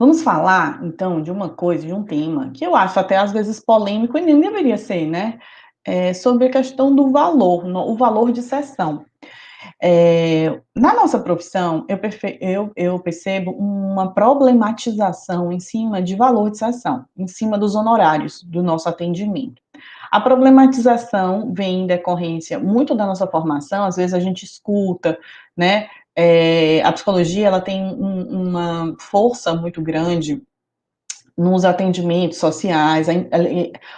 Vamos falar, então, de uma coisa, de um tema, que eu acho até às vezes polêmico e nem deveria ser, né, sobre a questão do valor, o valor de sessão. Na nossa profissão, eu percebo uma problematização em cima de valor de sessão, em cima dos honorários do nosso atendimento. A problematização vem em decorrência muito da nossa formação, às vezes a gente escuta, né, a psicologia ela tem uma força muito grande nos atendimentos sociais,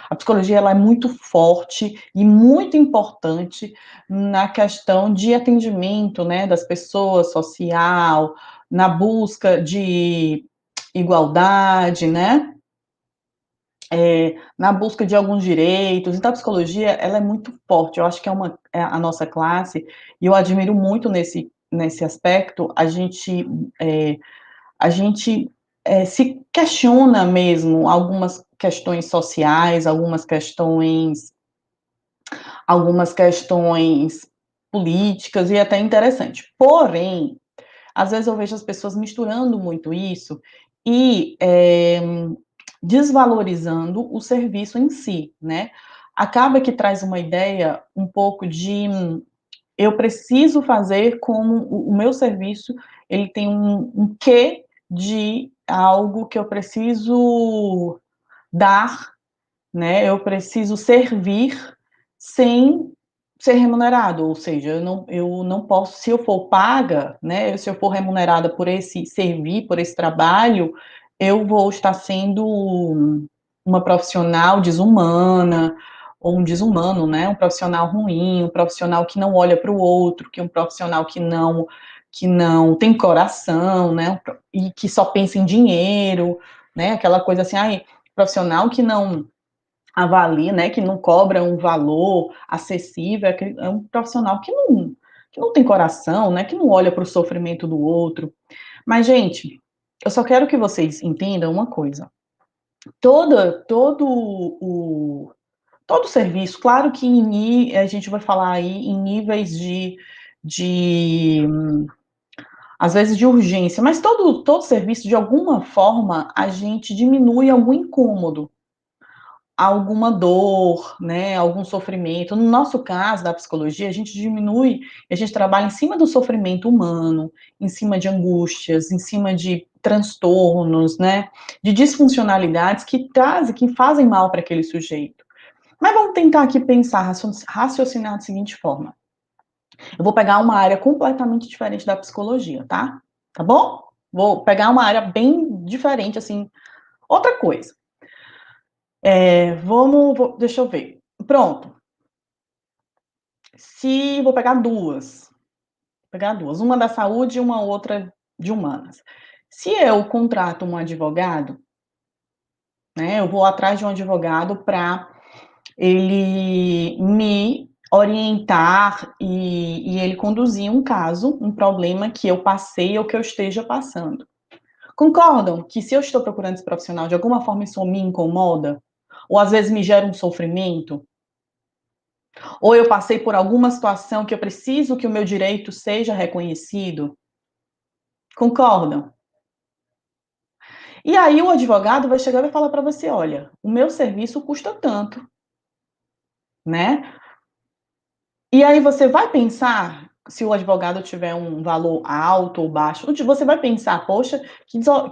a psicologia ela é muito forte e muito importante na questão de atendimento, né, das pessoas, social, na busca de igualdade, né, na busca de alguns direitos. Então a psicologia ela é muito forte, eu acho que é a nossa classe, e eu admiro muito nesse aspecto, eh, a gente se questiona mesmo algumas questões sociais, algumas questões políticas e até interessante. Porém, às vezes eu vejo as pessoas misturando muito isso e desvalorizando o serviço em si, né? Acaba que traz uma ideia um pouco de eu preciso fazer como o meu serviço, ele tem um quê de algo que eu preciso dar, né, eu preciso servir sem ser remunerado, ou seja, eu não posso, se eu for paga, né, se eu for remunerada por esse servir, por esse trabalho, eu vou estar sendo uma profissional desumana, ou um desumano, né, um profissional ruim, um profissional que não olha para o outro, que um profissional que não tem coração, né, e que só pensa em dinheiro, né, aquela coisa assim, ai, profissional que não avalia, né, que não cobra um valor acessível, é um profissional que não tem coração, né, que não olha para o sofrimento do outro. Mas, gente, eu só quero que vocês entendam uma coisa. Toda, todo o todo serviço, claro que a gente vai falar aí em níveis de às vezes de urgência, mas todo serviço, de alguma forma, a gente diminui algum incômodo, alguma dor, né, algum sofrimento. No nosso caso, da psicologia, a gente diminui, a gente trabalha em cima do sofrimento humano, em cima de angústias, em cima de transtornos, né, de disfuncionalidades que fazem mal para aquele sujeito. Mas vamos tentar aqui pensar, raciocinar da seguinte forma. Eu vou pegar uma área completamente diferente da psicologia, tá? Tá bom? Vou pegar uma área bem diferente, assim, outra coisa. Deixa eu ver. Pronto. Se vou pegar duas, uma da saúde e uma outra de humanas. Se eu contrato um advogado, né, eu vou atrás de um advogado para ele me orientar e ele conduzir um caso, um problema que eu passei ou que eu esteja passando. Concordam que se eu estou procurando esse profissional, de alguma forma isso me incomoda? Ou às vezes me gera um sofrimento? Ou eu passei por alguma situação que eu preciso que o meu direito seja reconhecido? Concordam? E aí o advogado vai chegar e vai falar para você: olha, o meu serviço custa tanto, né? E aí você vai pensar, se o advogado tiver um valor alto ou baixo, você vai pensar, poxa,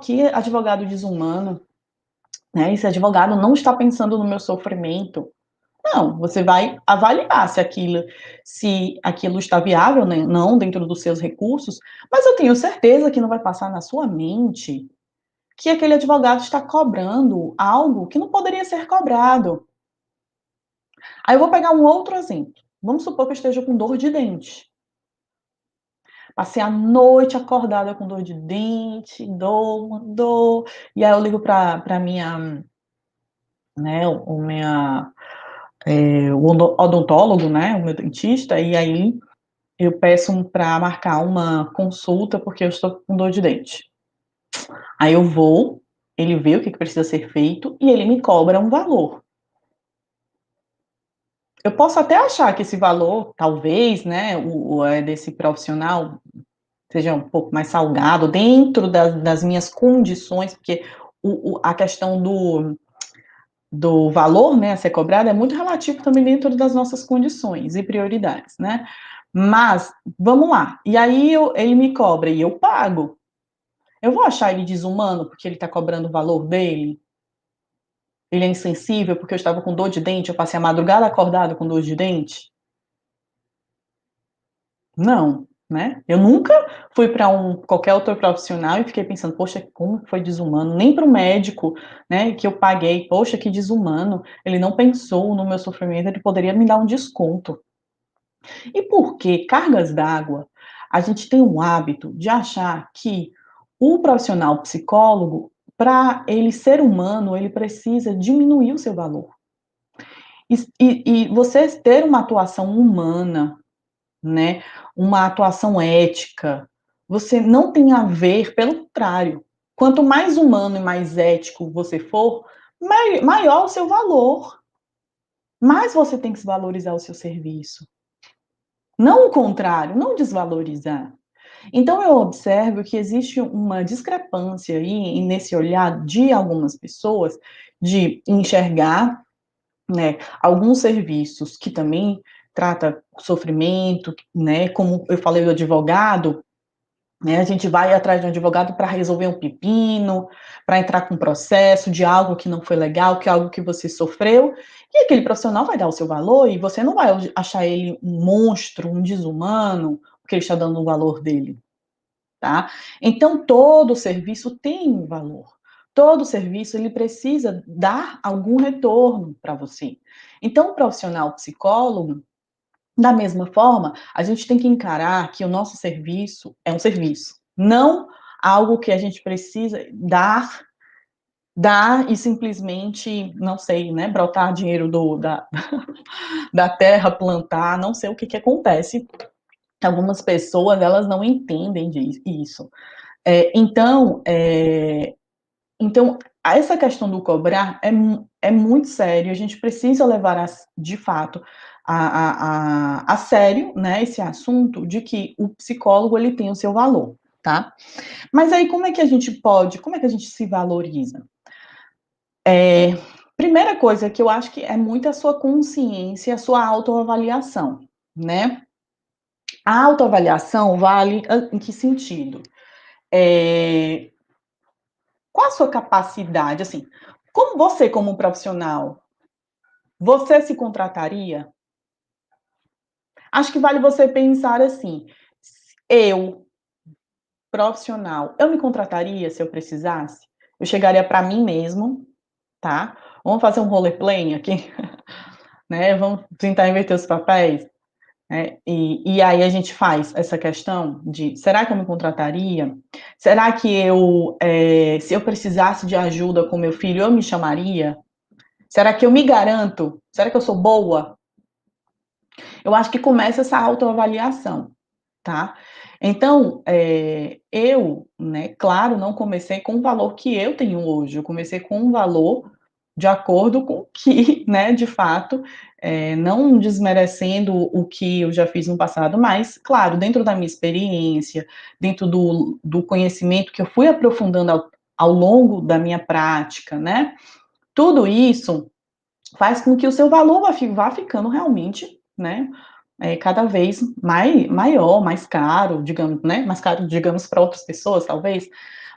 que advogado desumano, né? Esse advogado não está pensando no meu sofrimento. Não, você vai avaliar se aquilo está viável, né, não dentro dos seus recursos, mas eu tenho certeza que não vai passar na sua mente que aquele advogado está cobrando algo que não poderia ser cobrado. Aí eu vou pegar um outro exemplo. Vamos supor que eu esteja com dor de dente. Passei a noite acordada com dor de dente, dor, e aí eu ligo para minha, né, o odontólogo, né, o meu dentista, e aí eu peço para marcar uma consulta, porque eu estou com dor de dente. Aí eu vou, ele vê o que precisa ser feito e ele me cobra um valor. Eu posso até achar que esse valor, talvez, né, desse profissional seja um pouco mais salgado, dentro das minhas condições, porque a questão do valor, né, a ser cobrado é muito relativo também dentro das nossas condições e prioridades, né? Mas, vamos lá, e aí ele me cobra e eu pago. Eu vou achar ele desumano porque ele está cobrando o valor dele? Ele é insensível porque eu estava com dor de dente, eu passei a madrugada acordado com dor de dente? Não, né? Eu nunca fui para qualquer outro profissional e fiquei pensando, poxa, como foi desumano. Nem para o médico, né, que eu paguei, poxa, que desumano. Ele não pensou no meu sofrimento, ele poderia me dar um desconto. E por que cargas d'água? A gente tem um hábito de achar que o profissional psicólogo, para ele ser humano, ele precisa diminuir o seu valor. E você ter uma atuação humana, né, uma atuação ética, você não tem a ver, pelo contrário, quanto mais humano e mais ético você for, maior o seu valor, mais você tem que se valorizar o seu serviço. Não o contrário, não desvalorizar. Então eu observo que existe uma discrepância aí nesse olhar de algumas pessoas de enxergar, né, alguns serviços que também trata sofrimento, né, como eu falei do advogado, né, a gente vai atrás de um advogado para resolver um pepino, para entrar com um processo de algo que não foi legal, que é algo que você sofreu, e aquele profissional vai dar o seu valor e você não vai achar ele um monstro, um desumano, porque ele está dando o valor dele, tá? Então todo serviço tem um valor. Todo serviço ele precisa dar algum retorno para você. Então o profissional psicólogo, da mesma forma, a gente tem que encarar que o nosso serviço é um serviço, não algo que a gente precisa dar e simplesmente, não sei, né, brotar dinheiro da terra, plantar, não sei o que acontece. Algumas pessoas, elas não entendem isso. Então, essa questão do cobrar é muito sério, a gente precisa levar, de fato, a sério, né, esse assunto de que o psicólogo, ele tem o seu valor, tá? Mas aí como é que a gente se valoriza? Primeira coisa que eu acho que é muito a sua consciência, a sua autoavaliação, né? A autoavaliação vale em que sentido? É, qual a sua capacidade, assim, como você, como profissional, você se contrataria? Acho que vale você pensar assim: eu, profissional, eu me contrataria se eu precisasse? Eu chegaria para mim mesmo, tá? Vamos fazer um roleplay aqui, né? Vamos tentar inverter os papéis, né? E aí a gente faz essa questão de: será que eu me contrataria? Será que se eu precisasse de ajuda com meu filho, eu me chamaria? Será que eu me garanto? Será que eu sou boa? Eu acho que começa essa autoavaliação, tá? Então, eu, né, claro, não comecei com o valor que eu tenho hoje, eu comecei com um valor de acordo com o que, né, de fato, não desmerecendo o que eu já fiz no passado, mas, claro, dentro da minha experiência, dentro do conhecimento que eu fui aprofundando ao longo da minha prática, né, tudo isso faz com que o seu valor vá ficando realmente, né, cada vez maior, mais caro, digamos, né, mais caro, digamos, para outras pessoas, talvez,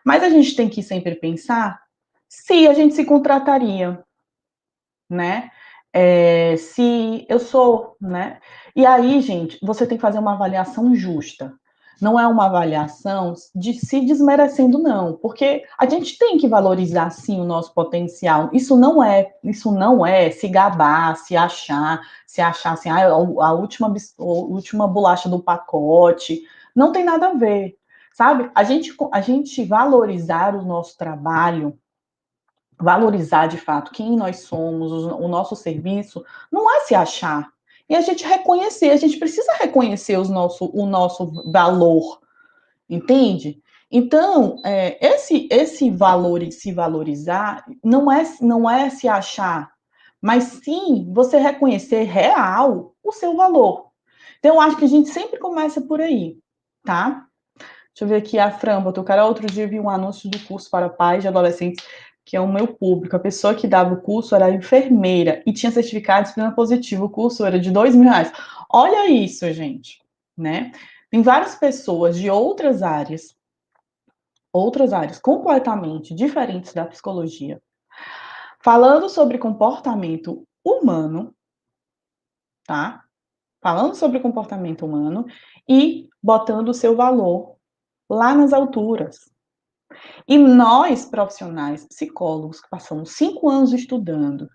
mas a gente tem que sempre pensar se a gente se contrataria, né, se eu sou, né, e aí, gente, você tem que fazer uma avaliação justa, não é uma avaliação de se desmerecendo, não, porque a gente tem que valorizar, sim, o nosso potencial, isso não é se gabar, se achar assim, a última bolacha do pacote, não tem nada a ver, sabe? A gente valorizar o nosso trabalho, valorizar de fato quem nós somos, o nosso serviço, não é se achar. E a gente reconhecer, a gente precisa reconhecer o nosso valor, entende? Então, esse valor e se valorizar não é se achar, mas sim você reconhecer real o seu valor. Então, eu acho que a gente sempre começa por aí, tá? Deixa eu ver aqui, a Fran botou, cara, outro dia vi um anúncio do curso para pais de adolescentes, que é o meu público. A pessoa que dava o curso era enfermeira e tinha certificado de disciplina positiva. O curso era de R$ 2.000. Olha isso, gente, né? Tem várias pessoas de outras áreas completamente diferentes da psicologia, falando sobre comportamento humano, tá? Falando sobre comportamento humano e botando o seu valor lá nas alturas. E nós, profissionais, psicólogos, que passamos 5 anos estudando,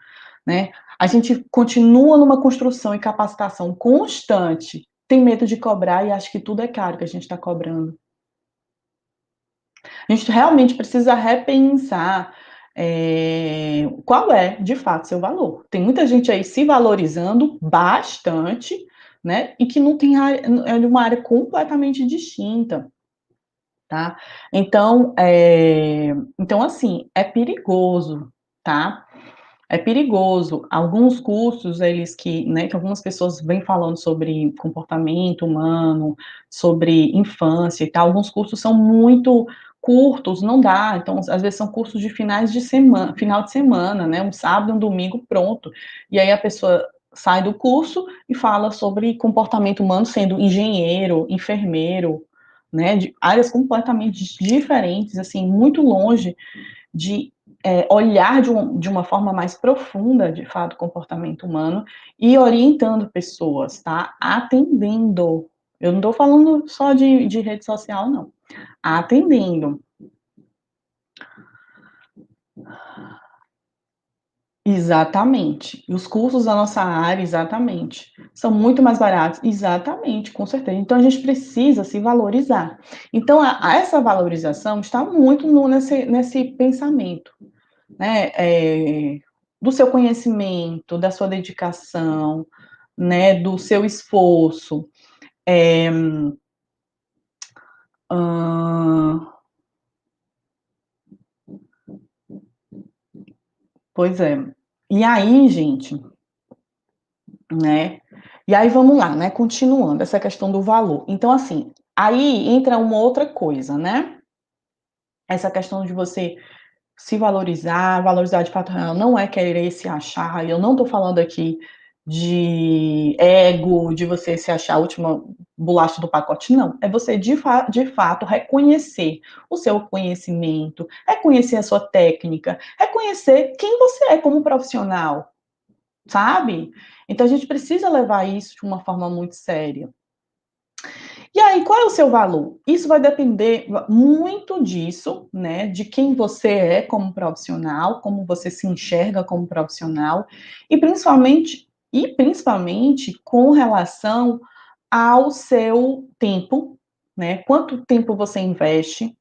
né? A gente continua numa construção e capacitação constante, tem medo de cobrar e acha que tudo é caro que a gente está cobrando. A gente realmente precisa repensar qual é, de fato, seu valor. Tem muita gente aí se valorizando bastante, né? E que não tem área, é de uma área completamente distinta. Tá? Então, assim, é perigoso, tá? É perigoso. Alguns cursos, eles que algumas pessoas vêm falando sobre comportamento humano, sobre infância e tal, alguns cursos são muito curtos, não dá. Então, às vezes são cursos de final de semana, né? Um sábado, um domingo, pronto. E aí a pessoa sai do curso e fala sobre comportamento humano sendo engenheiro, enfermeiro, né? De áreas completamente diferentes, assim, muito longe de olhar de uma forma mais profunda, de fato, o comportamento humano e orientando pessoas, tá? Atendendo. Eu não estou falando só de rede social, não. Atendendo. Exatamente. E os cursos da nossa área, exatamente, são muito mais baratos. Exatamente, com certeza. Então a gente precisa se valorizar. Então essa valorização está muito nesse pensamento, né? Do seu conhecimento, da sua dedicação, né? Do seu esforço. É, pois é. E aí, gente, né? E aí vamos lá, né? Continuando essa questão do valor. Então, assim, aí entra uma outra coisa, né? Essa questão de você se valorizar, valorizar de fato real, não é querer se achar. Eu não tô falando aqui de ego, de você se achar a última bolacha do pacote, não. É você de fato reconhecer o seu conhecimento, reconhecer a sua técnica, reconhecer quem você é como profissional, sabe? Então a gente precisa levar isso de uma forma muito séria. E aí, qual é o seu valor? Isso vai depender muito disso, né? De quem você é como profissional, como você se enxerga como profissional, e principalmente com relação ao seu tempo, né? Quanto tempo você investe,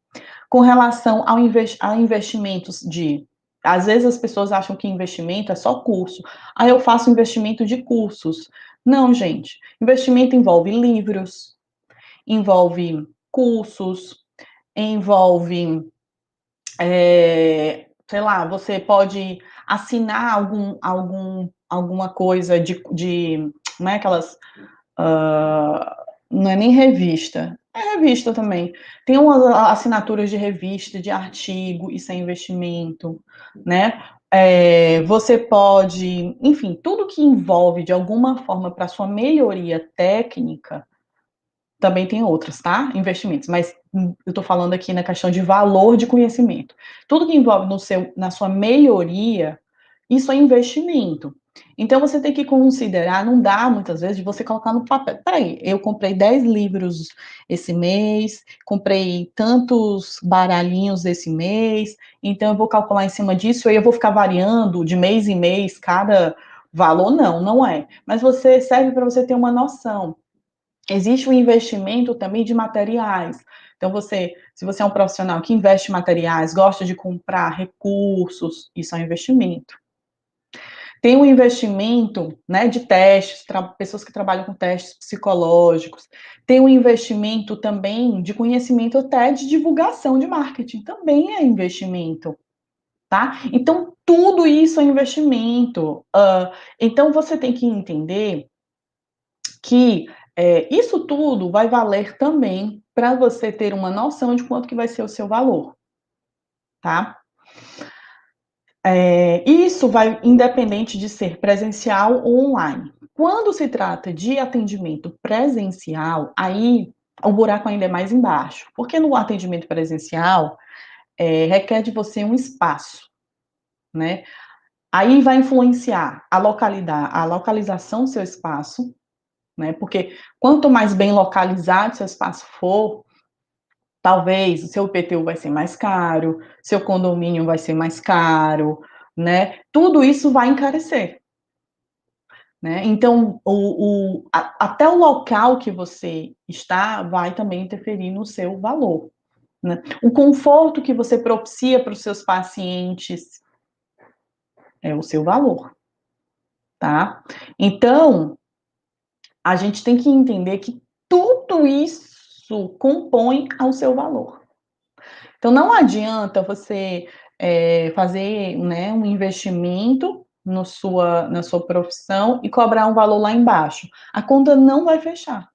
com relação a investimentos de. Às vezes as pessoas acham que investimento é só curso. Aí eu faço investimento de cursos. Não, gente. Investimento envolve livros, envolve cursos, envolve, sei lá, você pode assinar alguma coisa não é aquelas, não é nem revista, é revista também. Tem umas assinaturas de revista, de artigo, isso é investimento, né? Você pode, enfim, tudo que envolve de alguma forma para sua melhoria técnica, também tem outras, tá? Investimentos, mas eu estou falando aqui na questão de valor de conhecimento. Tudo que envolve na sua melhoria, isso é investimento. Então você tem que considerar, não dá muitas vezes de você colocar no papel. Peraí, eu comprei 10 livros esse mês, comprei tantos baralhinhos esse mês, então eu vou calcular em cima disso, aí eu vou ficar variando de mês em mês cada valor. Não, não é. Mas você serve para você ter uma noção. Existe o investimento também de materiais. Então, se você é um profissional que investe em materiais, gosta de comprar recursos, isso é um investimento. Tem o investimento, né, de testes, pessoas que trabalham com testes psicológicos. Tem o investimento também de conhecimento até de divulgação de marketing, também é investimento, tá? Então, tudo isso é investimento. Então, você tem que entender que isso tudo vai valer também para você ter uma noção de quanto que vai ser o seu valor, tá? Isso vai independente de ser presencial ou online. Quando se trata de atendimento presencial, aí o buraco ainda é mais embaixo, porque no atendimento presencial, requer de você um espaço, né? Aí vai influenciar a localização do seu espaço, né? Porque quanto mais bem localizado seu espaço for, talvez o seu IPTU vai ser mais caro, seu condomínio vai ser mais caro, né? Tudo isso vai encarecer, né? Então, até o local que você está vai também interferir no seu valor, né? O conforto que você propicia para os seus pacientes é o seu valor, tá? Então, a gente tem que entender que tudo isso compõe ao seu valor. Então, não adianta você fazer, né, um investimento no na sua profissão e cobrar um valor lá embaixo. A conta não vai fechar,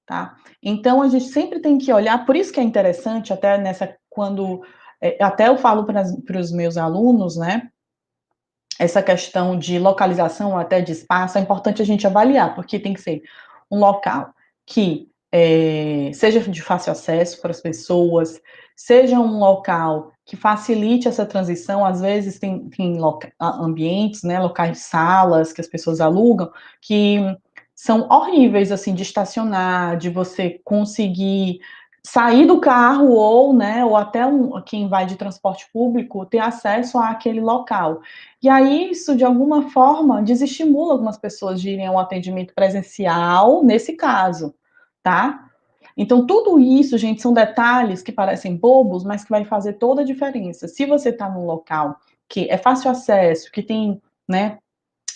tá? Então, a gente sempre tem que olhar, por isso que é interessante, até nessa, quando, até eu falo para os meus alunos, né, essa questão de localização, até de espaço, é importante a gente avaliar, porque tem que ser um local que seja de fácil acesso para as pessoas, seja um local que facilite essa transição. Às vezes tem ambientes, né, locais, salas que as pessoas alugam, que são horríveis, assim, de estacionar, de você conseguir sair do carro ou, né, ou até quem vai de transporte público ter acesso àquele local. E aí isso, de alguma forma, desestimula algumas pessoas de irem ao atendimento presencial, nesse caso, tá? Então, tudo isso, gente, são detalhes que parecem bobos, mas que vai fazer toda a diferença. Se você está num local que é fácil acesso, que tem, né,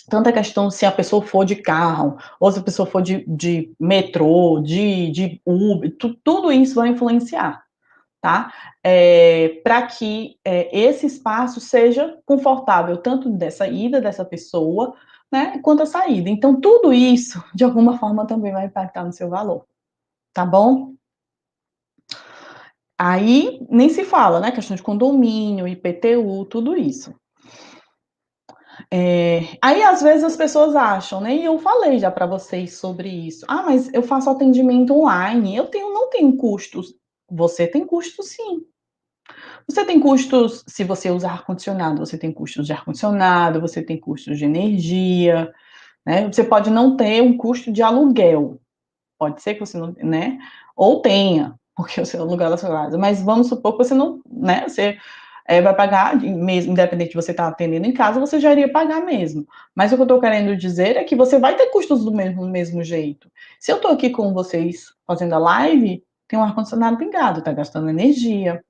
tanta questão se a pessoa for de carro, ou se a pessoa for de metrô, de Uber, tudo isso vai influenciar, tá? Para que esse espaço seja confortável, tanto dessa ida dessa pessoa, né, quanto a saída. Então, tudo isso, de alguma forma, também vai impactar no seu valor, tá bom? Aí, nem se fala, né, questão de condomínio, IPTU, tudo isso. Aí, às vezes, as pessoas acham, né, e eu falei já para vocês sobre isso, ah, mas eu faço atendimento online, não tenho custos. Você tem custos, sim. Você tem custos, se você usar ar-condicionado, você tem custos de ar-condicionado, você tem custos de energia, né? Você pode não ter um custo de aluguel, pode ser que você não, né? Ou tenha, porque o seu aluguel da sua casa, mas vamos supor que você não, né? Você vai pagar, mesmo, independente de você estar atendendo em casa, você já iria pagar mesmo. Mas o que eu estou querendo dizer é que você vai ter custos do mesmo jeito. Se eu estou aqui com vocês fazendo a live, tem um ar-condicionado ligado, está gastando energia,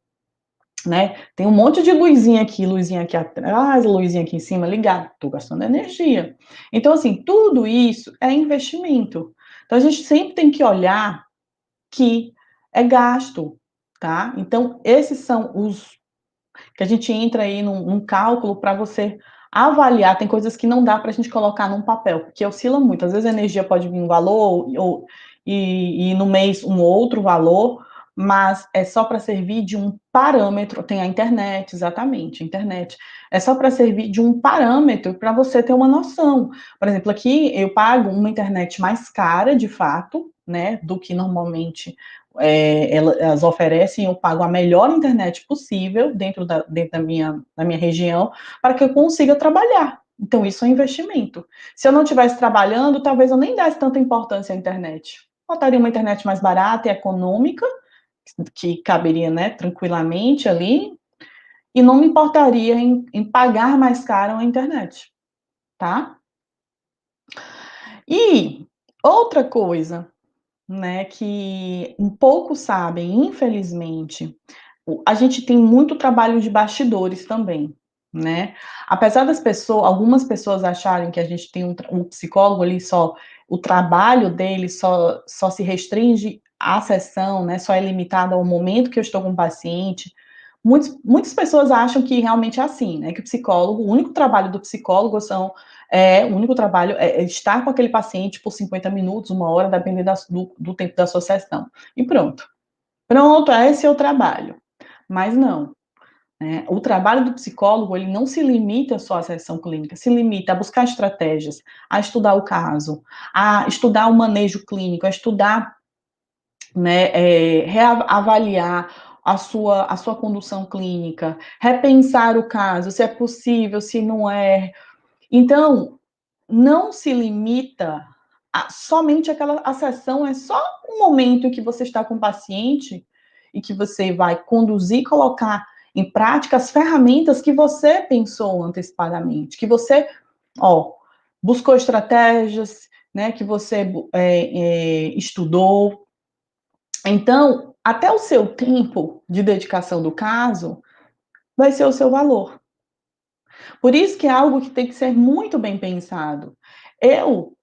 né? Tem um monte de luzinha aqui atrás, luzinha aqui em cima ligada, estou gastando energia. Então, assim, tudo isso é investimento. Então, a gente sempre tem que olhar que é gasto, tá? Então, esses são os que a gente entra aí num cálculo para você avaliar. Tem coisas que não dá para a gente colocar num papel, porque oscila muito. Às vezes a energia pode vir um valor e no mês um outro valor, mas é só para servir de um parâmetro. Tem a internet, exatamente, a internet. É só para servir de um parâmetro para você ter uma noção. Por exemplo, aqui eu pago uma internet mais cara, de fato, né, do que normalmente elas oferecem. Eu pago a melhor internet possível dentro da minha região para que eu consiga trabalhar. Então, isso é um investimento. Se eu não estivesse trabalhando, talvez eu nem desse tanta importância à internet. Botaria uma internet mais barata e econômica, que caberia, né, tranquilamente ali, e não me importaria em pagar mais caro a internet, tá? E outra coisa, né, que um pouco sabem, infelizmente, a gente tem muito trabalho de bastidores também, né? Apesar das pessoas, algumas pessoas acharem que a gente tem um psicólogo ali só, o trabalho dele só se restringe à sessão, né? Só é limitado ao momento que eu estou com o paciente. Muitas pessoas acham que realmente é assim, né? Que o psicólogo, o único trabalho do psicólogo o único trabalho é estar com aquele paciente por 50 minutos, 1 hora, dependendo do tempo da sua sessão. E pronto. Pronto, esse é o trabalho. Mas não. Né? O trabalho do psicólogo, ele não se limita só à sessão clínica, se limita a buscar estratégias, a estudar o caso, a estudar o manejo clínico, a estudar, né, reavaliar a sua condução clínica, repensar o caso, se é possível, se não é. Então, não se limita somente a sessão, é só um momento em que você está com o paciente e que você vai conduzir, colocar em prática as ferramentas que você pensou antecipadamente, que você, ó, buscou estratégias, né, que você estudou. Então, até o seu tempo de dedicação do caso vai ser o seu valor. Por isso que é algo que tem que ser muito bem pensado. Eu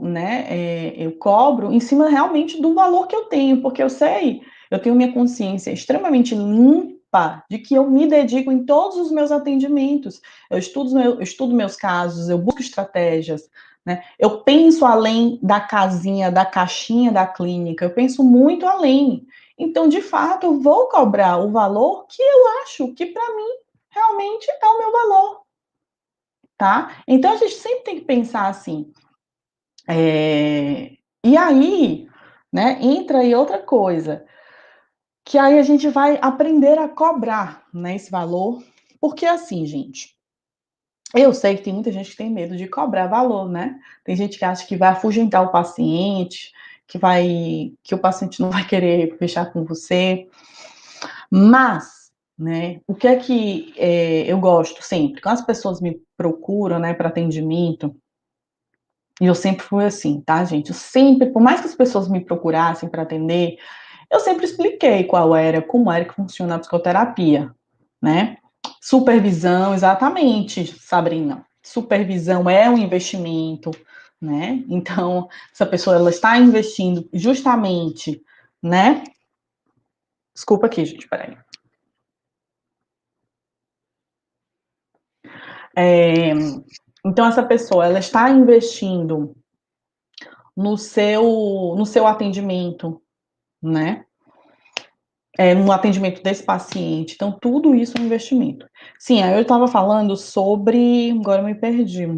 né, eu cobro em cima realmente do valor que eu tenho, porque eu tenho minha consciência extremamente limpa de que eu me dedico em todos os meus atendimentos. Eu estudo meus casos, eu busco estratégias, né? Eu penso além da casinha, da caixinha da clínica, eu penso muito além. Então, de fato, eu vou cobrar o valor que eu acho que para mim realmente é o meu valor, tá? Então a gente sempre tem que pensar assim. E aí, né, entra aí outra coisa, que aí a gente vai aprender a cobrar, né, esse valor, porque assim, gente, eu sei que tem muita gente que tem medo de cobrar valor, né? Tem gente que acha que vai afugentar o paciente, que o paciente não vai querer fechar com você, mas, né, o que é que eu gosto sempre? Quando as pessoas me procuram, né, para atendimento. E eu sempre fui assim, tá, gente? Eu sempre, por mais que as pessoas me procurassem para atender, eu sempre expliquei como era que funciona a psicoterapia, né? Supervisão, exatamente, Sabrina. Supervisão é um investimento, né? Então, essa pessoa ela está investindo justamente, né? Desculpa aqui, gente, peraí. Então, essa pessoa ela está investindo no seu atendimento, né? No atendimento desse paciente. Então, tudo isso é um investimento. Sim, aí eu estava falando sobre. Agora eu me perdi.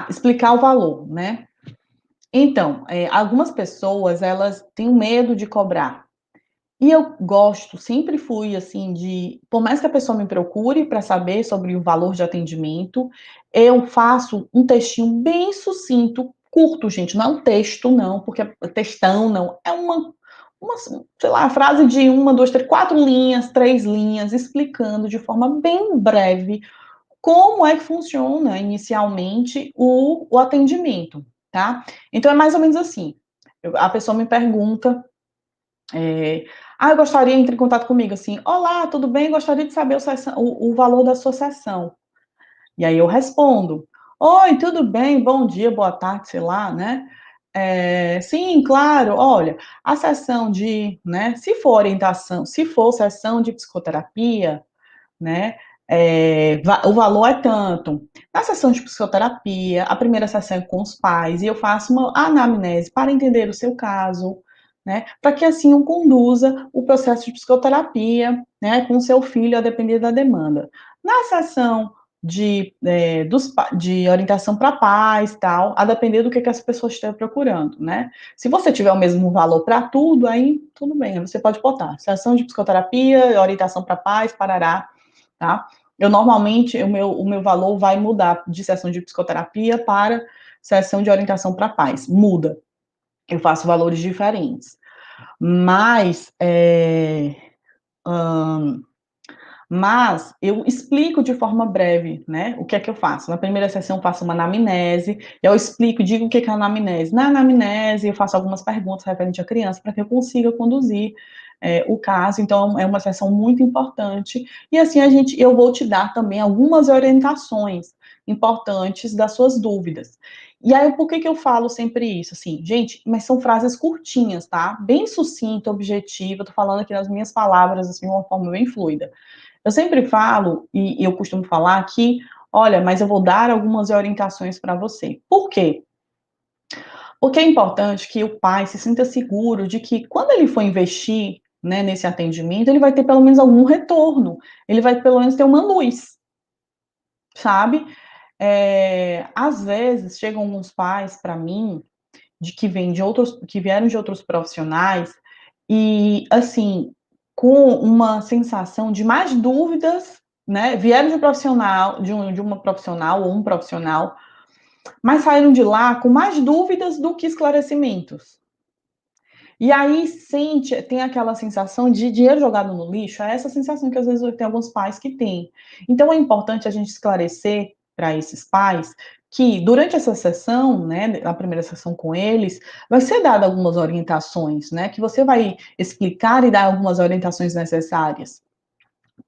Explicar o valor, né? Então, algumas pessoas, elas têm medo de cobrar. E eu gosto, sempre fui assim, por mais que a pessoa me procure para saber sobre o valor de atendimento, eu faço um textinho bem sucinto, curto, gente, não é um texto, não, porque textão, não, é uma, sei lá, frase de 1, 2, 3, 4 linhas, 3 linhas, explicando de forma bem breve como é que funciona inicialmente o atendimento, tá? Então é mais ou menos assim, a pessoa me pergunta, eu gostaria, entre em contato comigo, assim, olá, tudo bem? Gostaria de saber o valor da sua sessão. E aí eu respondo, oi, tudo bem? Bom dia, boa tarde, sei lá, né? Sim, claro, olha, a sessão né, se for orientação, se for sessão de psicoterapia, né, o valor é tanto. Na sessão de psicoterapia, a primeira sessão é com os pais, e eu faço uma anamnese para entender o seu caso, né, para que assim eu conduza o processo de psicoterapia, né, com o seu filho, a depender da demanda. Na sessão de orientação para pais, tal, a depender do que as pessoas estão procurando, né? Se você tiver o mesmo valor para tudo, aí tudo bem, você pode botar sessão de psicoterapia, orientação para pais, parará, tá? Eu normalmente, o meu valor vai mudar de sessão de psicoterapia para sessão de orientação para pais, muda. Eu faço valores diferentes. Mas, eu explico de forma breve, né, o que é que eu faço. Na primeira sessão eu faço uma anamnese, eu explico, digo o que é a anamnese. Na anamnese eu faço algumas perguntas referentes à criança para que eu consiga conduzir o caso, então é uma sessão muito importante, e assim eu vou te dar também algumas orientações importantes das suas dúvidas. E aí, por que que eu falo sempre isso? Assim, gente, mas são frases curtinhas, tá? Bem sucinta, objetiva, tô falando aqui nas minhas palavras, assim, de uma forma bem fluida. Eu sempre falo, e eu costumo falar que, olha, mas eu vou dar algumas orientações para você. Por quê? Porque é importante que o pai se sinta seguro de que quando ele for investir, né, nesse atendimento, ele vai ter pelo menos algum retorno, ele vai pelo menos ter uma luz, sabe? Às vezes chegam alguns pais para mim de que vêm de outros, que vieram de outros profissionais e assim com uma sensação de mais dúvidas, né? Vieram de um profissional, de uma profissional ou um profissional, mas saíram de lá com mais dúvidas do que esclarecimentos. E aí sente, tem aquela sensação de dinheiro jogado no lixo, é essa sensação que às vezes tem alguns pais que têm. Então é importante a gente esclarecer para esses pais que durante essa sessão, né, a primeira sessão com eles, vai ser dada algumas orientações, né, que você vai explicar e dar algumas orientações necessárias.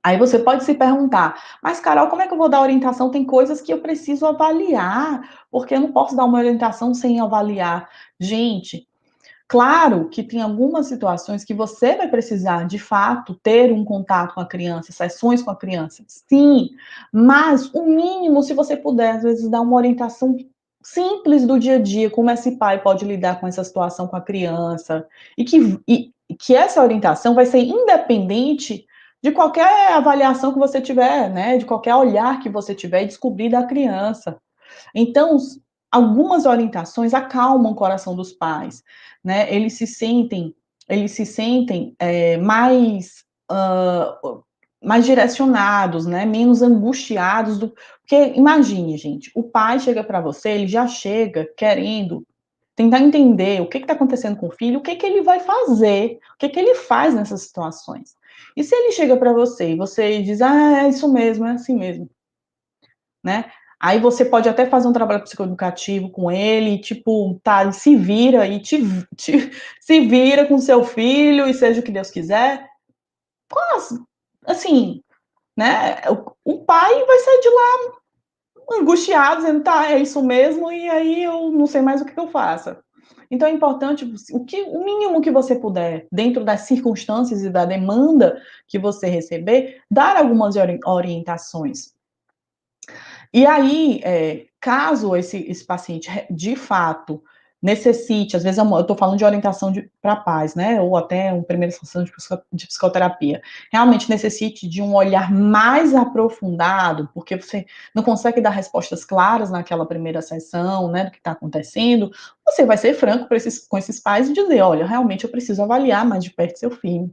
Aí você pode se perguntar, mas Carol, como é que eu vou dar orientação? Tem coisas que eu preciso avaliar, porque eu não posso dar uma orientação sem avaliar. Gente, claro que tem algumas situações que você vai precisar, de fato, ter um contato com a criança, sessões com a criança, sim, mas o mínimo, se você puder, às vezes, dar uma orientação simples do dia a dia, como esse pai pode lidar com essa situação com a criança, e que essa orientação vai ser independente de qualquer avaliação que você tiver, né, de qualquer olhar que você tiver e descobrir da criança. Então, algumas orientações acalmam o coração dos pais, né? Eles se sentem mais direcionados, né? Menos angustiados porque imagine, gente, o pai chega para você, ele já chega querendo tentar entender o que está acontecendo com o filho, o que que ele vai fazer, o que que ele faz nessas situações. E se ele chega para você e você diz, ah, é isso mesmo, é assim mesmo, né? Aí você pode até fazer um trabalho psicoeducativo com ele, tipo, tá, se vira e se vira com seu filho e seja o que Deus quiser. Quase, assim, né? O pai vai sair de lá angustiado, dizendo, tá, é isso mesmo, e aí eu não sei mais o que eu faça. Então é importante o mínimo que você puder, dentro das circunstâncias e da demanda que você receber, dar algumas orientações. E aí, caso esse paciente de fato necessite, às vezes eu estou falando de orientação para pais, né, ou até uma primeira sessão de psicoterapia, realmente necessite de um olhar mais aprofundado, porque você não consegue dar respostas claras naquela primeira sessão, né, do que está acontecendo, você vai ser franco com esses pais e dizer, olha, realmente eu preciso avaliar mais de perto seu filho,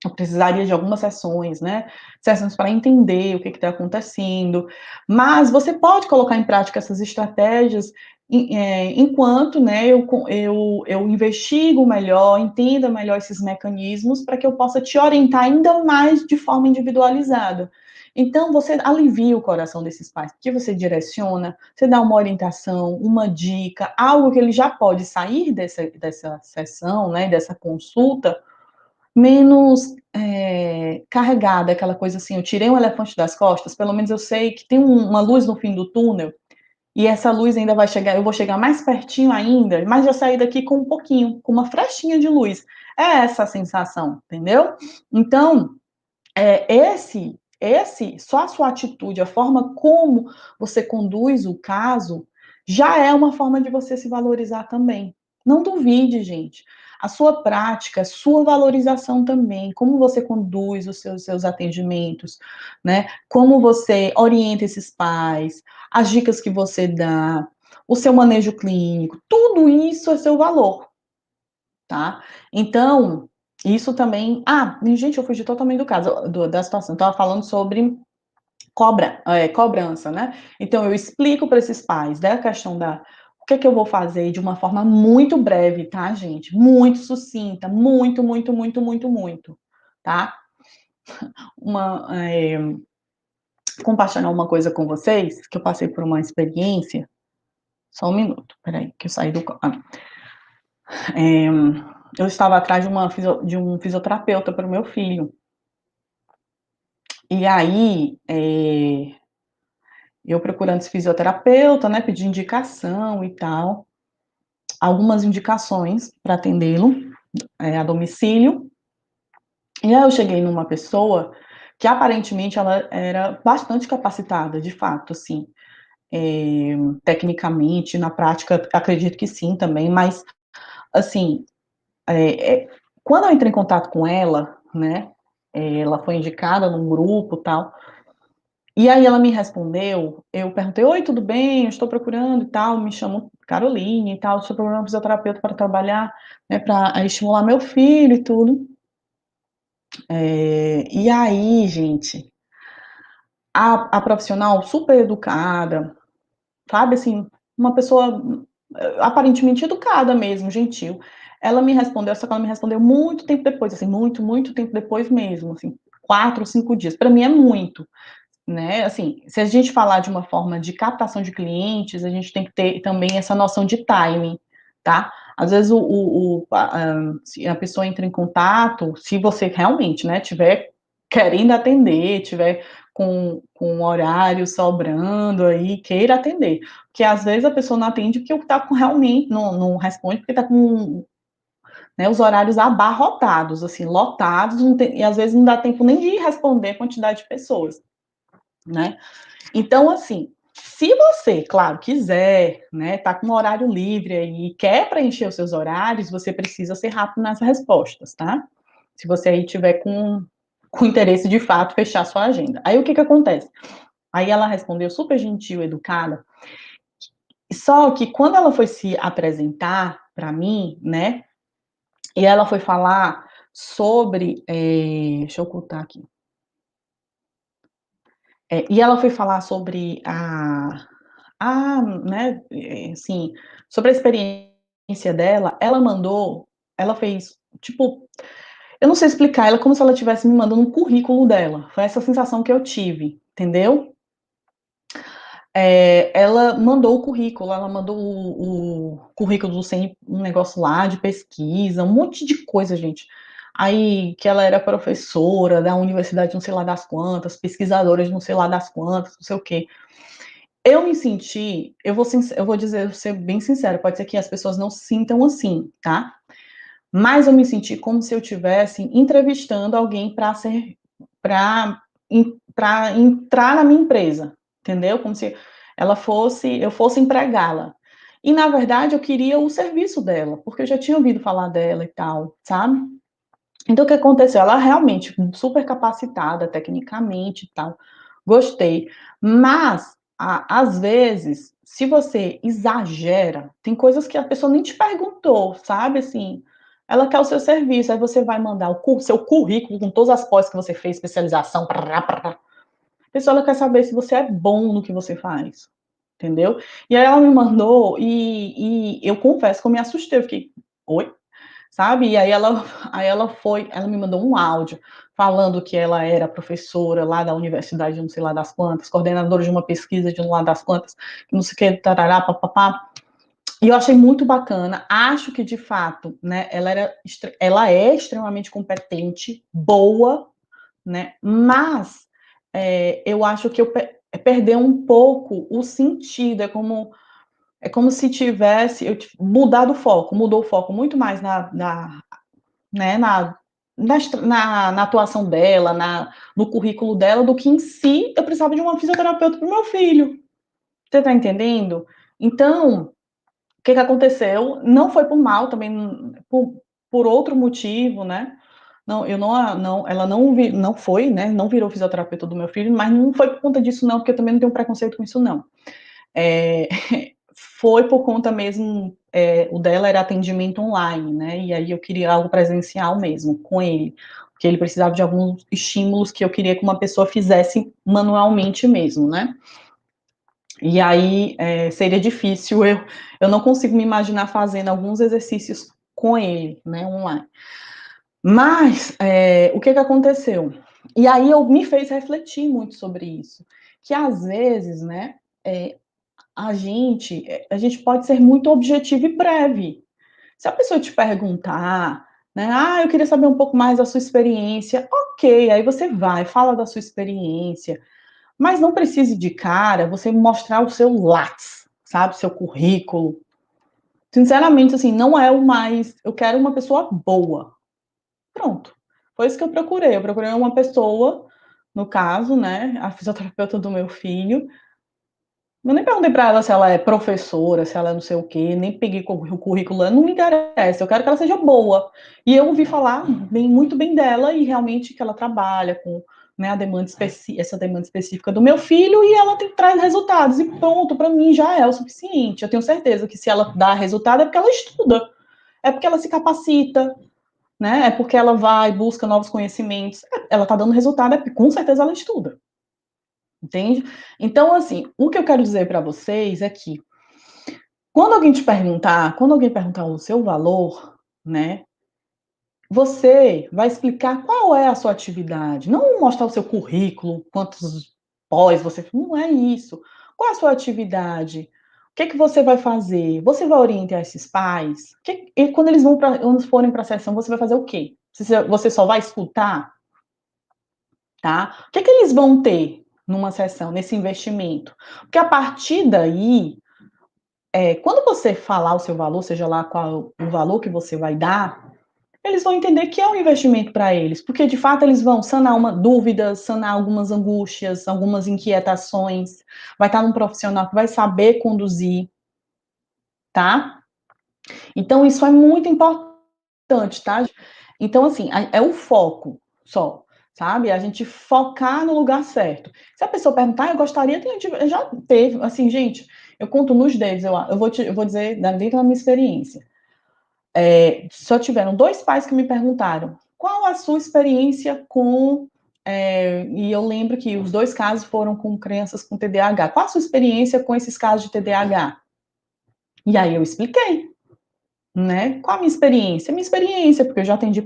eu precisaria de algumas sessões, né? Sessões para entender o que está acontecendo. Mas você pode colocar em prática essas estratégias enquanto, né, eu investigo melhor, entenda melhor esses mecanismos para que eu possa te orientar ainda mais de forma individualizada. Então, você alivia o coração desses pais, porque você direciona, você dá uma orientação, uma dica, algo que ele já pode sair dessa sessão, né, dessa consulta, menos carregada, aquela coisa assim, eu tirei um elefante das costas, pelo menos eu sei que tem uma luz no fim do túnel, e essa luz ainda vai chegar, eu vou chegar mais pertinho ainda, mas já saí daqui com um pouquinho, com uma frechinha de luz. É essa a sensação, entendeu? Então, só a sua atitude, a forma como você conduz o caso, já é uma forma de você se valorizar também. Não duvide, gente. A sua prática, a sua valorização também, como você conduz os seus atendimentos, né? Como você orienta esses pais, as dicas que você dá, o seu manejo clínico, tudo isso é seu valor, tá? Então, isso também. Ah, gente, eu fugi totalmente do caso, da situação. Estava falando sobre cobrança, né? Então, eu explico para esses pais da questão da. O que é que eu vou fazer de uma forma muito breve, tá, gente? Muito sucinta, muito, muito, muito, muito, muito, tá? Uma, compartilhar uma coisa com vocês, que eu passei por uma experiência. Só um minuto, peraí, que eu saí do. É, eu estava atrás de um fisioterapeuta para o meu filho. E aí, eu procurando esse fisioterapeuta, né, pedi indicação e tal, algumas indicações para atendê-lo, a domicílio. E aí eu cheguei numa pessoa que aparentemente ela era bastante capacitada, de fato, assim, tecnicamente, na prática, acredito que sim também, mas, assim, é, é, quando eu entrei em contato com ela, né, ela foi indicada num grupo tal, e aí ela me respondeu, eu perguntei, oi, tudo bem, eu estou procurando e tal, me chamo Caroline e tal, estou procurando um fisioterapeuta para trabalhar, né, para estimular meu filho e tudo. E aí, gente, a profissional super educada, sabe, assim, uma pessoa aparentemente educada mesmo, gentil. Ela me respondeu, só que ela me respondeu muito tempo depois, assim, muito, muito tempo depois mesmo, assim, 4 ou 5 dias. Para mim é muito, né? Assim, se a gente falar de uma forma de captação de clientes, a gente tem que ter também essa noção de timing, tá? Às vezes se a pessoa entra em contato, se você realmente, né, tiver querendo atender, tiver com horário sobrando aí, queira atender. Porque às vezes a pessoa não atende porque está com realmente, não responde porque está com, né, os horários abarrotados, assim, lotados, e às vezes não dá tempo nem de responder a quantidade de pessoas, né? Então, assim, se você, claro, quiser, né, tá com um horário livre aí e quer preencher os seus horários, você precisa ser rápido nas respostas, tá? Se você aí tiver com interesse de fato fechar sua agenda. Aí o que que acontece? Aí ela respondeu super gentil, educada. Só que quando ela foi se apresentar para mim, né, e ela foi falar sobre, deixa eu ocultar aqui. E ela foi falar sobre né, assim, sobre a experiência dela, ela fez, tipo, eu não sei explicar, ela é como se ela estivesse me mandando um currículo dela. Foi essa sensação que eu tive, entendeu? Ela mandou o currículo, ela mandou o currículo do CN, um negócio lá de pesquisa, um monte de coisa, gente. Aí que ela era professora da universidade não sei lá das quantas, pesquisadora de não sei lá das quantas, não sei o quê. Eu me senti, eu vou dizer, vou ser bem sincera, pode ser que as pessoas não se sintam assim, tá? Mas eu me senti como se eu tivesse entrevistando alguém para para entrar na minha empresa, entendeu? Como se eu fosse empregá-la. E na verdade eu queria o serviço dela, porque eu já tinha ouvido falar dela e tal, sabe? Então o que aconteceu? Ela realmente super capacitada tecnicamente e tal. Gostei. Mas às vezes, se você exagera, tem coisas que a pessoa nem te perguntou, sabe, assim, ela quer o seu serviço, aí você vai mandar seu currículo com todas as pós que você fez, especialização, parará, parará. A pessoa ela quer saber se você é bom no que você faz, entendeu? E aí ela me mandou e eu confesso que eu me assustei, eu fiquei: "Oi?", sabe? E aí ela me mandou um áudio falando que ela era professora lá da universidade de não sei lá das quantas, coordenadora de uma pesquisa de não lá das quantas, não sei o que, tarará, papapá. E eu achei muito bacana. Acho que de fato, né, ela é extremamente competente, boa, né? Mas eu acho que perdeu um pouco o sentido. É como se tivesse mudado o foco, mudou o foco muito mais né, na atuação dela, no currículo dela, do que em si eu precisava de uma fisioterapeuta para o meu filho. Você está entendendo? Então, o que, que aconteceu? Não foi por mal, também por outro motivo, né? Não, eu não, ela não foi, né? Não virou fisioterapeuta do meu filho, mas não foi por conta disso, não, porque eu também não tenho preconceito com isso, não. É, foi por conta mesmo, o dela era atendimento online, né? E aí eu queria algo presencial mesmo, com ele, porque ele precisava de alguns estímulos que eu queria que uma pessoa fizesse manualmente mesmo, né? E aí seria difícil, eu não consigo me imaginar fazendo alguns exercícios com ele, né, online. Mas o que que aconteceu? E aí eu me fez refletir muito sobre isso, que às vezes, né, é, a gente pode ser muito objetivo e breve. Se a pessoa te perguntar, né, eu queria saber um pouco mais da sua experiência, ok, aí você vai, fala da sua experiência, Mas não precise de cara você mostrar o seu Lattes, sabe, seu currículo. Sinceramente, assim, não é o mais. Eu quero uma pessoa boa. Pronto. Foi isso que eu procurei. Eu procurei uma pessoa, no caso, né, a fisioterapeuta do meu filho. Eu nem perguntei para ela se ela é professora, se ela é não sei o quê, nem peguei o currículo, não me interessa. Eu quero que ela seja boa. E eu ouvi falar muito bem dela e realmente que ela trabalha com, né, essa demanda específica do meu filho e ela traz resultados. E pronto, para mim já é o suficiente. Eu tenho certeza que se ela dá resultado é porque ela estuda, é porque ela se capacita, né? É porque ela vai, busca novos conhecimentos. Ela está dando resultado, é porque com certeza ela estuda. Entende? Então, assim, o que eu quero dizer para vocês é que quando alguém perguntar o seu valor, né, você vai explicar qual é a sua atividade, não mostrar o seu currículo, quantos pós você, não é isso. Qual é a sua atividade? O que é que você vai fazer? Você vai orientar esses pais? E quando eles quando forem para a sessão, você vai fazer o quê? Você só vai escutar, tá? O que é que eles vão ter numa sessão, nesse investimento? Porque a partir daí, quando você falar o seu valor, seja lá qual o valor que você vai dar, eles vão entender que é um investimento para eles, porque de fato eles vão sanar dúvidas, sanar algumas angústias, algumas inquietações, vai estar num profissional que vai saber conduzir, tá? Então isso é muito importante, tá? Então, assim, é o foco só, sabe? A gente focar no lugar certo. Se a pessoa perguntar, eu gostaria, já teve, assim, gente, eu conto nos dedos, eu vou dizer dentro da minha experiência. Só tiveram 2 pais que me perguntaram qual a sua experiência com. E eu lembro que os 2 casos foram com crianças com TDAH. Qual a sua experiência com esses casos de TDAH? E aí eu expliquei, né? Qual a minha experiência? Minha experiência, porque eu já atendi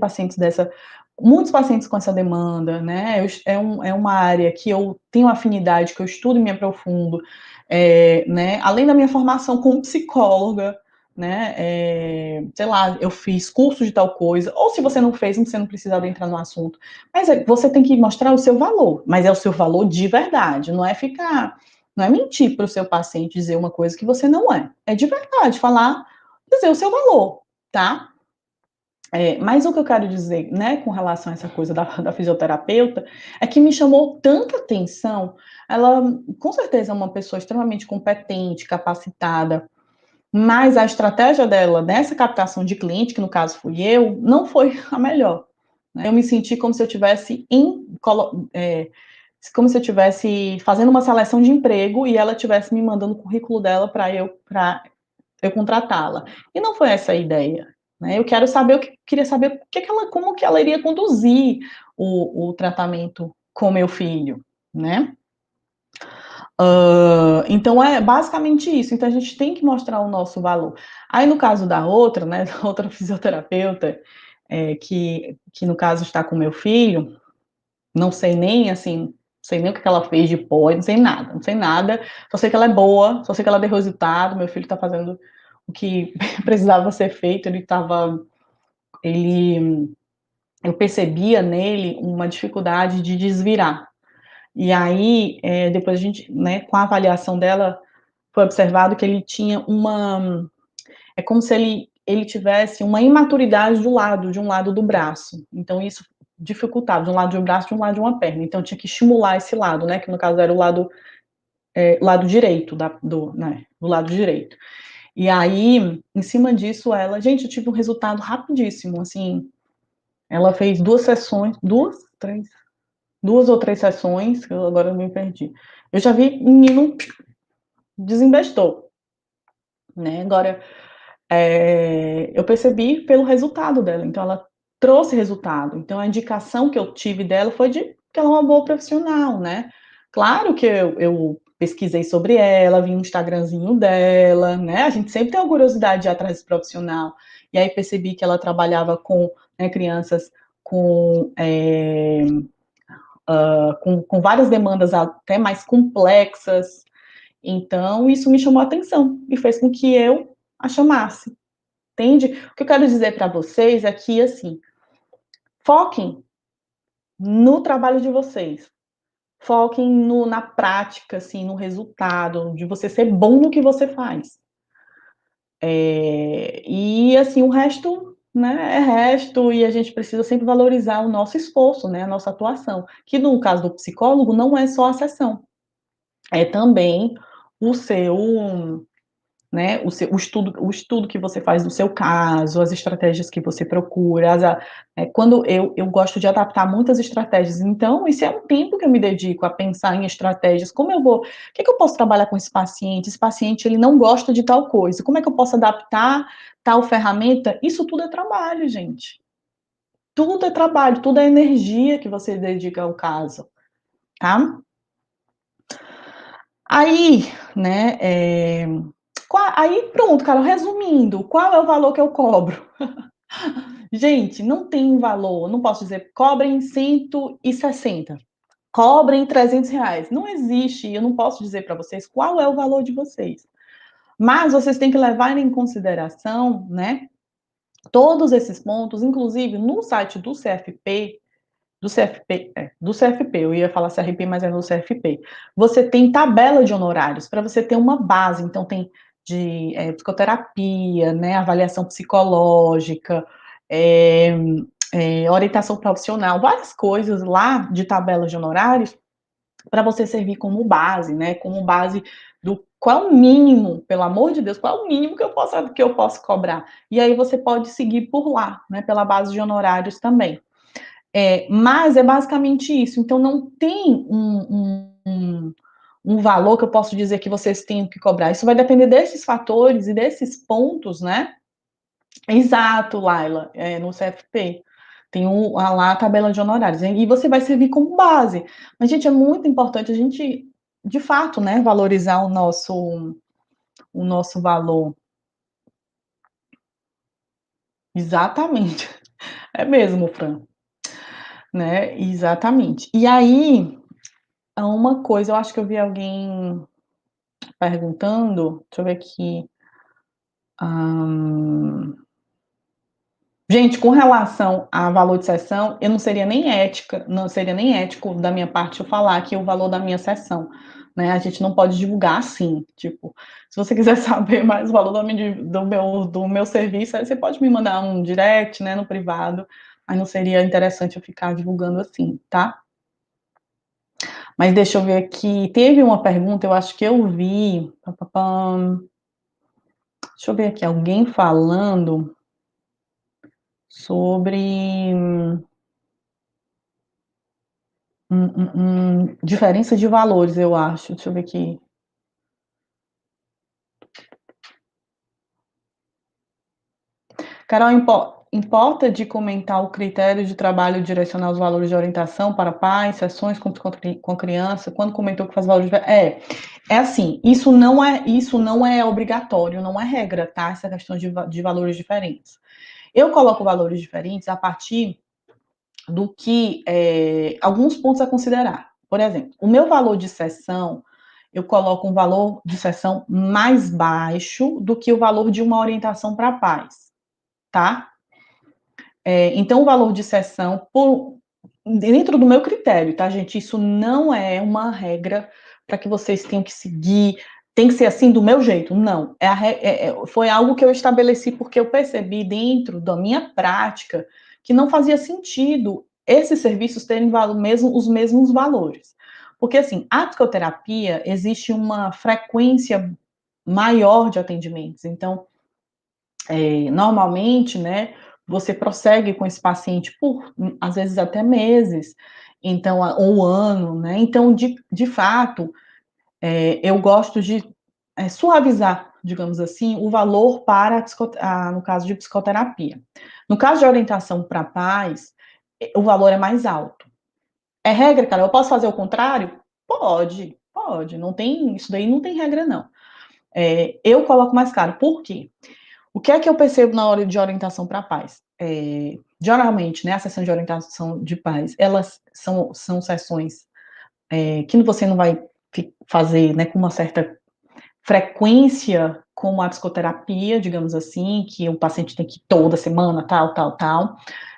muitos pacientes com essa demanda, né? É uma área que eu tenho afinidade, que eu estudo e me aprofundo, né? Além da minha formação como psicóloga, né? Sei lá, eu fiz curso de tal coisa, ou se você não fez, você não precisa entrar no assunto. Mas você tem que mostrar o seu valor, mas é o seu valor de verdade, não é mentir para o seu paciente dizer uma coisa que você não é. É de verdade, dizer o seu valor, tá? Mas o que eu quero dizer, né, com relação a essa coisa da fisioterapeuta, é que me chamou tanta atenção. Ela, com certeza, é uma pessoa extremamente competente, capacitada, mas a estratégia dela nessa captação de cliente, que no caso fui eu, não foi a melhor. Né? Eu me senti como se eu tivesse como se eu tivesse fazendo uma seleção de emprego e ela tivesse me mandando o currículo dela para eu contratá-la. E não foi essa a ideia. Né? Queria saber como que ela iria conduzir o tratamento com meu filho, né? Então é basicamente isso. Então a gente tem que mostrar o nosso valor. Aí no caso da outra, né, da outra fisioterapeuta, que no caso está com meu filho, não sei nem assim, não sei nem o que ela fez de pós, não sei nada, só sei que ela é boa, só sei que ela deu resultado, meu filho está fazendo o que precisava ser feito, ele, eu percebia nele uma dificuldade de desvirar. E aí, depois a gente, né, com a avaliação dela, foi observado que ele tinha é como se ele tivesse uma imaturidade de um lado do braço. Então, isso dificultava, de um lado do braço, de um lado de uma perna. Então, tinha que estimular esse lado, né, que no caso era o lado direito, do lado direito. E aí, em cima disso, gente, eu tive um resultado rapidíssimo, assim, ela fez 2 sessões, 2 ou 3 sessões, que agora eu me perdi. Eu já vi menino desembestou, né? Agora, eu percebi pelo resultado dela, então ela trouxe resultado. Então a indicação que eu tive dela foi de que ela é uma boa profissional, né? Claro que eu pesquisei sobre ela, vi um Instagramzinho dela, né? A gente sempre tem a curiosidade de ir atrás desse profissional. E aí percebi que ela trabalhava com, né, crianças com, com várias demandas até mais complexas. Então, isso me chamou a atenção e fez com que eu a chamasse. Entende? O que eu quero dizer para vocês é que, assim, foquem no trabalho de vocês. foquem na prática, assim, no resultado, de você ser bom no que você faz. E assim, o resto, né, é resto, e a gente precisa sempre valorizar o nosso esforço, né, a nossa atuação, que no caso do psicólogo não é só a sessão, é também o seu, né, o estudo que você faz do seu caso, as estratégias que você procura, quando eu gosto de adaptar muitas estratégias, então isso é um tempo que eu me dedico a pensar em estratégias, o que que eu posso trabalhar com esse paciente ele não gosta de tal coisa, como é que eu posso adaptar tal ferramenta? Isso tudo é trabalho, gente. Tudo é trabalho, tudo é energia que você dedica ao caso, tá? Aí, né, aí pronto, cara, resumindo, qual é o valor que eu cobro? Gente, não tem um valor, não posso dizer, cobrem 160, cobrem R$ 300, não existe, eu não posso dizer para vocês qual é o valor de vocês, mas vocês têm que levar em consideração, né, todos esses pontos, inclusive no site do CFP, eu ia falar CRP, mas é no CFP. Você tem tabela de honorários para você ter uma base. Então tem de psicoterapia, né, avaliação psicológica, orientação profissional, várias coisas lá de tabela de honorários para você servir como base, né, como base do qual o mínimo, pelo amor de Deus, qual o mínimo que eu posso cobrar. E aí você pode seguir por lá, né, pela base de honorários também. Mas é basicamente isso. Então, não tem um valor que eu posso dizer que vocês têm que cobrar. Isso vai depender desses fatores e desses pontos, né? Exato, Laila, no CFP. Tem lá a tabela de honorários. E você vai servir como base. Mas, gente, é muito importante a gente, de fato, né, valorizar o nosso valor. Exatamente. É mesmo, Fran. Né? Exatamente. E aí, uma coisa, eu acho que eu vi alguém perguntando, deixa eu ver aqui. Gente, com relação a valor de sessão, eu não seria nem ético da minha parte eu falar aqui o valor da minha sessão, né? A gente não pode divulgar assim, tipo, se você quiser saber mais o valor do meu serviço, aí você pode me mandar um direct, né, no privado, aí não seria interessante eu ficar divulgando assim, tá? Mas deixa eu ver aqui, teve uma pergunta, eu acho que eu vi, deixa eu ver aqui, alguém falando sobre diferença de valores, eu acho. Deixa eu ver aqui. Carol, importa de comentar o critério de trabalho direcionar os valores de orientação para pais, sessões com criança, quando comentou que faz valores é assim, isso não é obrigatório, não é regra, tá? Essa questão de valores diferentes. Eu coloco valores diferentes a partir do que alguns pontos a considerar. Por exemplo, o meu valor de sessão, eu coloco um valor de sessão mais baixo do que o valor de uma orientação para pais, tá? Então, o valor de sessão, dentro do meu critério, tá, gente? Isso não é uma regra para que vocês tenham que seguir, tem que ser assim do meu jeito. Não. Foi algo que eu estabeleci porque eu percebi dentro da minha prática que não fazia sentido esses serviços terem os mesmos valores. Porque, assim, a psicoterapia existe uma frequência maior de atendimentos. Então, normalmente, né, você prossegue com esse paciente por, às vezes, até meses, então, ou ano, né? Então, de fato, eu gosto de suavizar, digamos assim, o valor para, no caso de psicoterapia. No caso de orientação para pais, o valor é mais alto. É regra, cara? Eu posso fazer o contrário? Pode, pode. Não tem, isso daí não tem regra, não. Eu coloco mais caro. Por quê? O que é que eu percebo na hora de orientação para pais? Geralmente, né, a sessão de orientação de pais, elas são sessões que você não vai fazer, né, com uma certa frequência como a psicoterapia, digamos assim, que o paciente tem que ir toda semana, tal, tal, tal.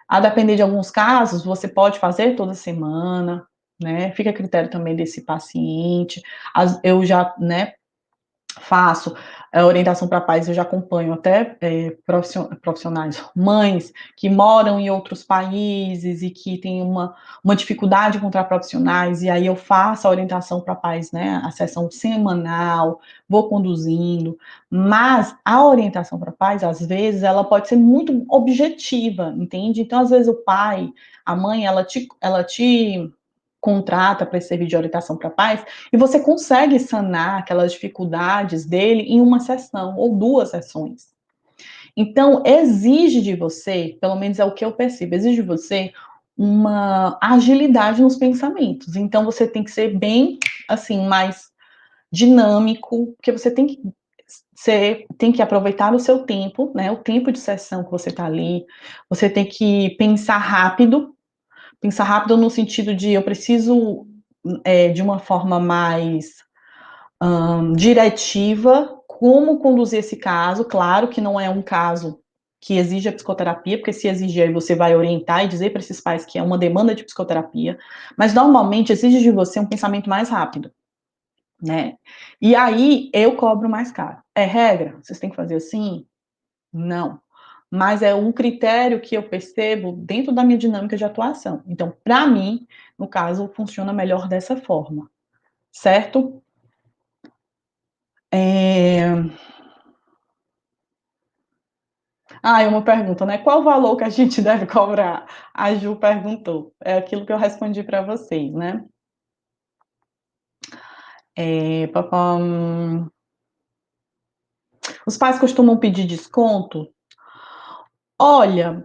A depender de alguns casos, você pode fazer toda semana, né? Fica a critério também desse paciente. Eu já, né, faço orientação para pais, eu já acompanho até profissionais, mães que moram em outros países e que têm uma dificuldade de encontrar profissionais, e aí eu faço a orientação para pais, né, a sessão semanal, vou conduzindo, mas a orientação para pais, às vezes, ela pode ser muito objetiva, entende? Então, às vezes, o pai, a mãe, ela te contrata para esse serviço de orientação para pais, e você consegue sanar aquelas dificuldades dele em uma sessão ou 2 sessões. Então, exige de você, pelo menos é o que eu percebo, exige de você uma agilidade nos pensamentos. Então, você tem que ser bem, assim, mais dinâmico, porque você tem que aproveitar o seu tempo, né? O tempo de sessão que você está ali. Você tem que pensar rápido no sentido de eu preciso de uma forma mais diretiva como conduzir esse caso. Claro que não é um caso que exige a psicoterapia, porque se exigir, aí você vai orientar e dizer para esses pais que é uma demanda de psicoterapia, mas normalmente exige de você um pensamento mais rápido, né? E aí eu cobro mais caro. É regra? Vocês têm que fazer assim? Não. Mas é um critério que eu percebo dentro da minha dinâmica de atuação. Então, para mim, no caso, funciona melhor dessa forma, certo? É... Ah, e uma pergunta, né? Qual o valor que a gente deve cobrar? A Ju perguntou. É aquilo que eu respondi para vocês, né? Papam... Os pais costumam pedir desconto? Olha,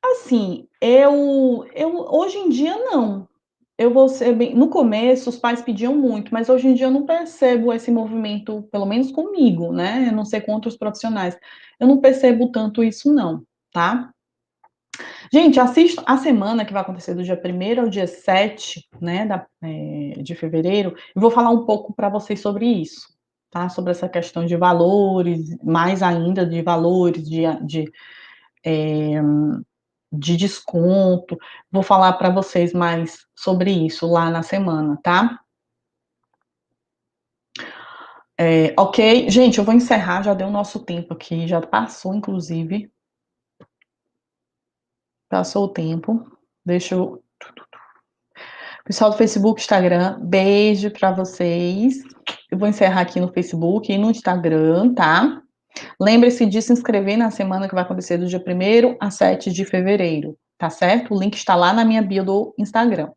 assim, eu hoje em dia não. Eu vou ser bem. No começo, os pais pediam muito, mas hoje em dia eu não percebo esse movimento, pelo menos comigo, né? Eu não sei com outros profissionais. Eu não percebo tanto isso, não, tá? Gente, assista a semana que vai acontecer do dia 1º ao dia 7, né, de fevereiro. Eu vou falar um pouco para vocês sobre isso, tá? Sobre essa questão de valores, mais ainda de valores, de desconto. Vou falar para vocês mais sobre isso lá na semana, tá? Ok, gente, eu vou encerrar, já deu o nosso tempo aqui, já passou, inclusive. Passou o tempo. Deixa eu. Pessoal do Facebook, Instagram, beijo para vocês. Eu vou encerrar aqui no Facebook e no Instagram, tá? Lembre-se de se inscrever na semana que vai acontecer do dia 1º a 7 de fevereiro, tá certo? O link está lá na minha bio do Instagram.